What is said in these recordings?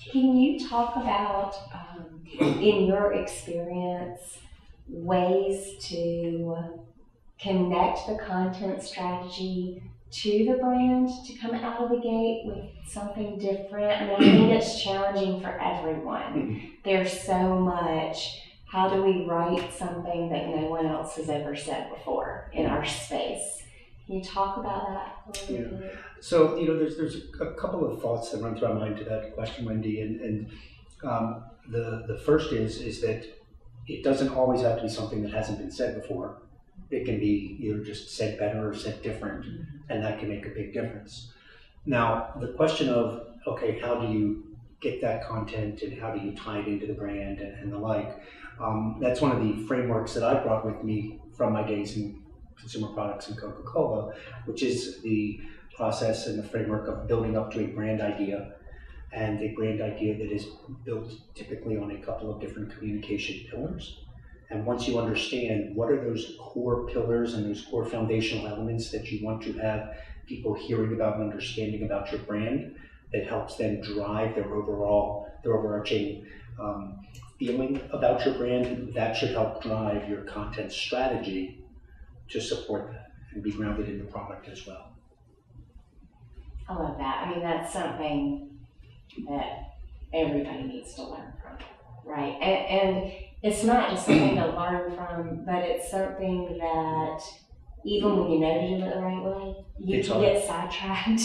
Can you talk about, in your experience, ways to connect the content strategy to the brand to come out of the gate with something different? I mean, I think it's challenging for everyone. There's so much. How do we write something that no one else has ever said before in our space? Can you talk about that a little bit? So, there's a couple of thoughts that run through my mind to that question, Wendy, and the first is that it doesn't always have to be something that hasn't been said before. It can be either just said better or said different, and that can make a big difference. Now, the question of, okay, how do you get that content and how do you tie it into the brand and the like, that's one of the frameworks that I brought with me from my days in consumer products and Coca-Cola, which is the process and the framework of building up to a brand idea, and a brand idea that is built typically on a couple of different communication pillars. And once you understand what are those core pillars and those core foundational elements that you want to have people hearing about and understanding about your brand, that helps them drive their overarching feeling about your brand, that should help drive your content strategy to support that and be grounded in the product as well. I love that. I mean, that's something that everybody needs to learn from, right? And it's not just something to learn from, but it's something that even when you know to do it the right way, you can get sidetracked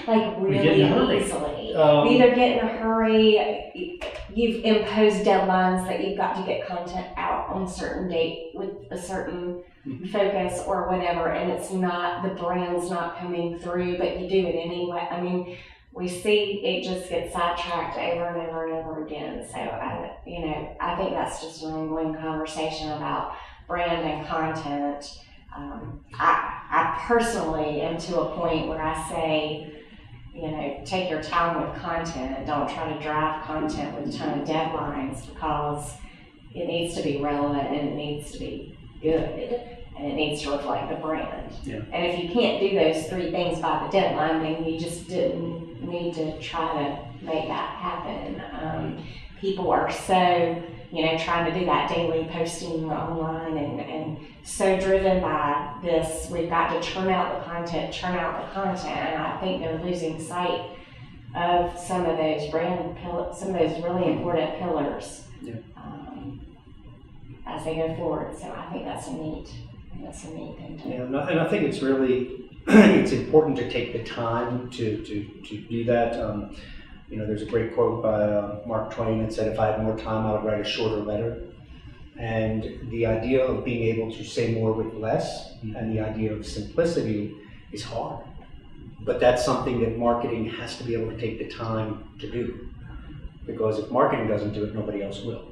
like really easily. You either get in a hurry, you've imposed deadlines that you've got to get content out on a certain date with a certain focus or whatever, and it's not, the brand's not coming through, but you do it anyway. I mean, we see it just gets sidetracked over and over and over again. So I think that's just an ongoing conversation about brand and content. I personally am to a point where I say, take your time with content. Don't try to drive content with a ton of deadlines, because it needs to be relevant and it needs to be good and it needs to reflect the brand. Yeah. And if you can't do those three things by the deadline, then you just didn't need to try to make that happen. People are so, trying to do that daily posting online and so driven by this, we've got to churn out the content, and I think they're losing sight of some of those some of those really important pillars as they go forward. So I think that's a neat thing to do. And I think it's really, it's important to take the time to do that. There's a great quote by Mark Twain that said, "If I had more time, I would write a shorter letter." And the idea of being able to say more with less and the idea of simplicity is hard. But that's something that marketing has to be able to take the time to do. Because if marketing doesn't do it, nobody else will.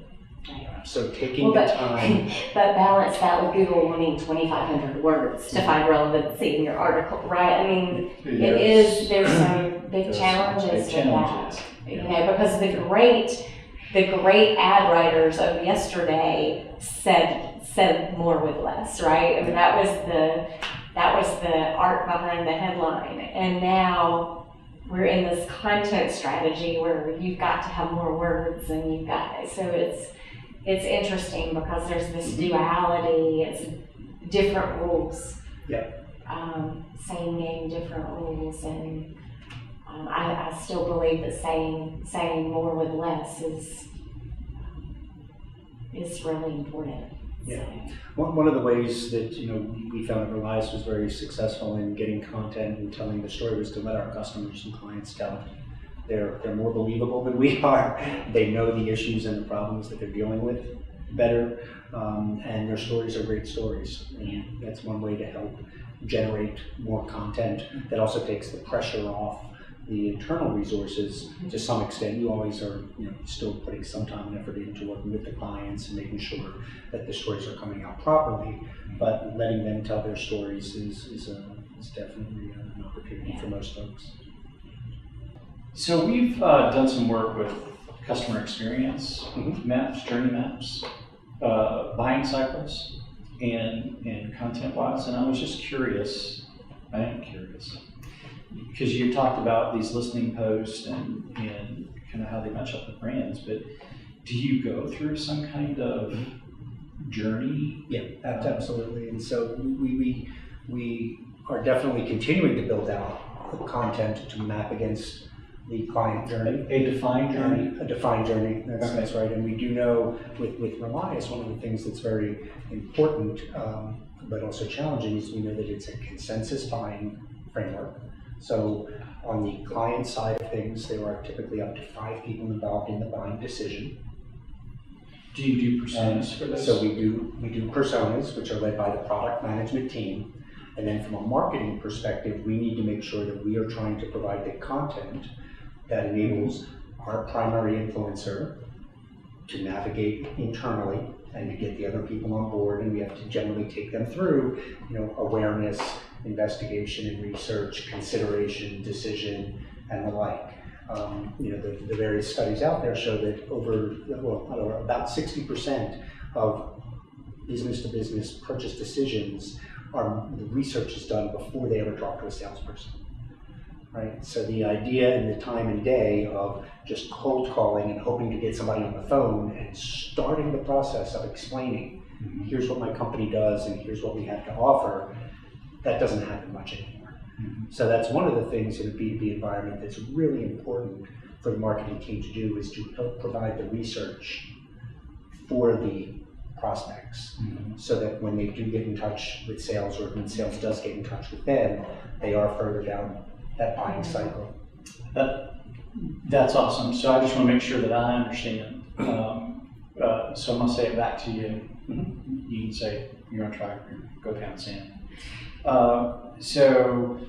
So taking the time. But balance that with Google wanting 2,500 words to find relevancy in your article, right? I mean, there's some big challenges with that. Because the great ad writers of yesterday said more with less, right? I mean, that was the art behind the headline. And now we're in this content strategy where you've got to have more words, and it's interesting because there's this duality. It's different rules. Yeah. Same game, different rules, and I still believe that saying more with less is really important. Yeah. One of the ways that we found that Relias was very successful in getting content and telling the story was to let our customers and clients tell it. They're more believable than we are. They know the issues and the problems that they're dealing with better, and their stories are great stories. And that's one way to help generate more content. That also takes the pressure off the internal resources to some extent. You always are, still putting some time and effort into working with the clients and making sure that the stories are coming out properly. But letting them tell their stories is definitely an opportunity for most folks. So we've done some work with customer experience maps, journey maps, buying cycles, and content-wise. And I was just curious. I am curious. because you talked about these listening posts and kind of how they match up with brands, but do you go through some kind of journey? Yeah, absolutely. And so we are definitely continuing to build out the content to map against the client journey. A defined journey? A defined journey, that's right. And we do know with Relias, one of the things that's very important, but also challenging, is we know that it's a consensus buying framework. So on the client side of things, there are typically up to 5 people involved in the buying decision. Do you do personas for this? So we do personas, which are led by the product management team. And then from a marketing perspective, we need to make sure that we are trying to provide the content that enables our primary influencer to navigate internally and to get the other people on board. And we have to generally take them through, awareness, investigation and research, consideration, decision, and the like. The various studies out there show that about 60% of business-to-business purchase decisions the research is done before they ever talk to a salesperson, right? So the idea and the time and day of just cold calling and hoping to get somebody on the phone and starting the process of explaining, here's what my company does and here's what we have to offer, that doesn't happen much anymore. So that's one of the things in a B2B environment that's really important for the marketing team to do, is to help provide the research for the prospects, so that when they do get in touch with sales, or when sales does get in touch with them, they are further down that buying cycle. That's awesome. So I just want to make sure that I understand. So I'm going to say it back to you. You can say you're on track, or go pound sand. So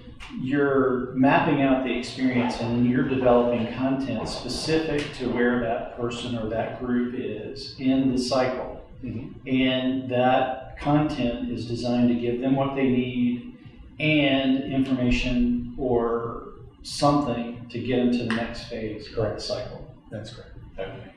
you're mapping out the experience, and then you're developing content specific to where that person or that group is in the cycle. And that content is designed to give them what they need and information or something to get them to the next phase of the cycle. That's correct. Okay.